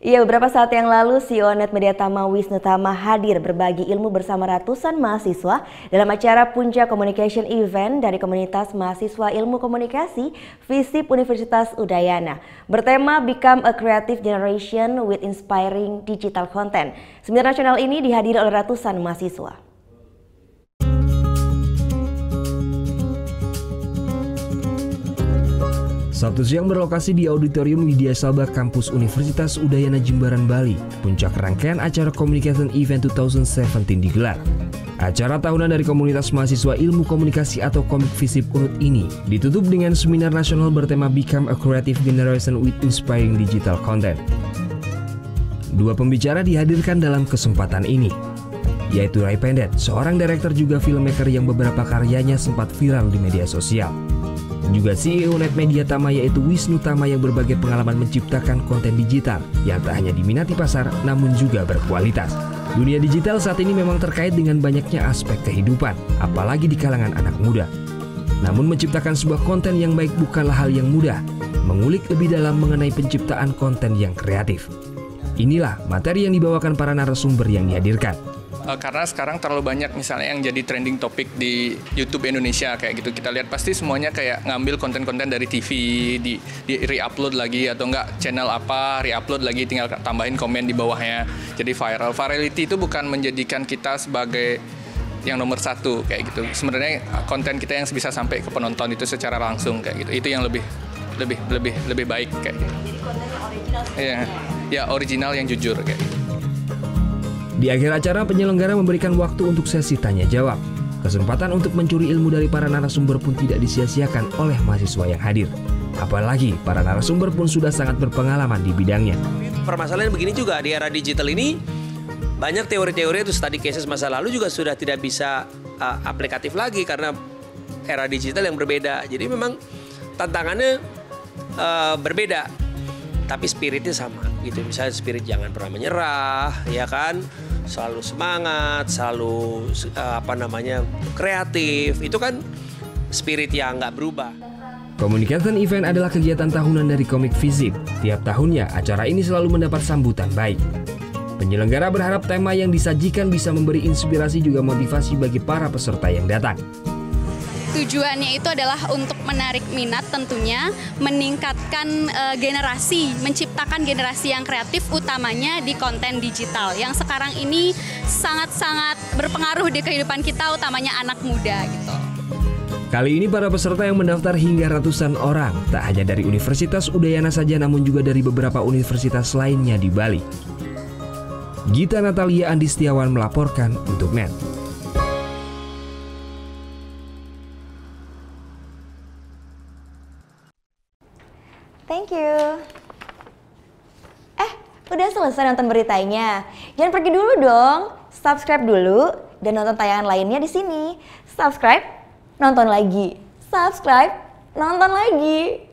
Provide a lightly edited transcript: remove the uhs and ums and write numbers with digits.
Iya, beberapa saat yang lalu CEO Net Media Tama Wisnu Tama hadir berbagi ilmu bersama ratusan mahasiswa dalam acara Puncak Communication Event dari komunitas mahasiswa ilmu komunikasi FISIP Universitas Udayana. Bertema Become a Creative Generation with Inspiring Digital Content. Seminar nasional ini dihadiri oleh ratusan mahasiswa. Sabtu siang berlokasi di Auditorium Widya Sabah Kampus Universitas Udayana Jimbaran, Bali. Puncak rangkaian acara Communication Event 2017 digelar. Acara tahunan dari komunitas mahasiswa ilmu komunikasi atau Komik FISIP Unut ini ditutup dengan seminar nasional bertema Become a Creative Generation with Inspiring Digital Content. Dua pembicara dihadirkan dalam kesempatan ini, yaitu Ray Pendet, seorang direktur juga filmmaker yang beberapa karyanya sempat viral di media sosial. Juga CEO Net Media Tama yaitu Wisnu Tama yang berbagai pengalaman menciptakan konten digital yang tak hanya diminati pasar namun juga berkualitas. Dunia digital saat ini memang terkait dengan banyaknya aspek kehidupan, apalagi di kalangan anak muda. Namun menciptakan sebuah konten yang baik bukanlah hal yang mudah. Mengulik lebih dalam mengenai penciptaan konten yang kreatif. Inilah materi yang dibawakan para narasumber yang dihadirkan. Karena sekarang terlalu banyak misalnya yang jadi trending topik di YouTube Indonesia kayak gitu. Kita lihat pasti semuanya kayak ngambil konten-konten dari TV, di re-upload lagi atau enggak channel apa, re-upload lagi tinggal tambahin komen di bawahnya. Jadi viral. Virality itu bukan menjadikan kita sebagai yang nomor satu kayak gitu. Sebenarnya konten kita yang bisa sampai ke penonton itu secara langsung kayak gitu. Itu yang lebih baik kayak gitu. Jadi konten yang original. Ya, original yang jujur kayak gitu. Di akhir acara, penyelenggara memberikan waktu untuk sesi tanya-jawab. Kesempatan untuk mencuri ilmu dari para narasumber pun tidak disia-siakan oleh mahasiswa yang hadir. Apalagi, para narasumber pun sudah sangat berpengalaman di bidangnya. Permasalahan begini juga, di era digital ini, banyak teori-teori itu study cases masa lalu juga sudah tidak bisa aplikatif lagi karena era digital yang berbeda. Jadi memang tantangannya berbeda, tapi spiritnya sama gitu. Misalnya spirit jangan pernah menyerah, ya kan, selalu semangat, selalu kreatif. Itu kan spirit yang nggak berubah. Communication Event adalah kegiatan tahunan dari Komik FISIP. Tiap tahunnya acara ini selalu mendapat sambutan baik. Penyelenggara berharap tema yang disajikan bisa memberi inspirasi juga motivasi bagi para peserta yang datang. Tujuannya itu adalah untuk menarik minat tentunya, meningkatkan generasi, menciptakan generasi yang kreatif utamanya di konten digital yang sekarang ini sangat-sangat berpengaruh di kehidupan kita, utamanya anak muda gitu. Kali ini para peserta yang mendaftar hingga ratusan orang, tak hanya dari Universitas Udayana saja namun juga dari beberapa universitas lainnya di Bali. Gita Natalia Andi Setiawan melaporkan untuk Net. Thank you. Udah selesai nonton beritanya? Jangan pergi dulu dong. Subscribe dulu dan nonton tayangan lainnya di sini. Subscribe, nonton lagi. Subscribe, nonton lagi.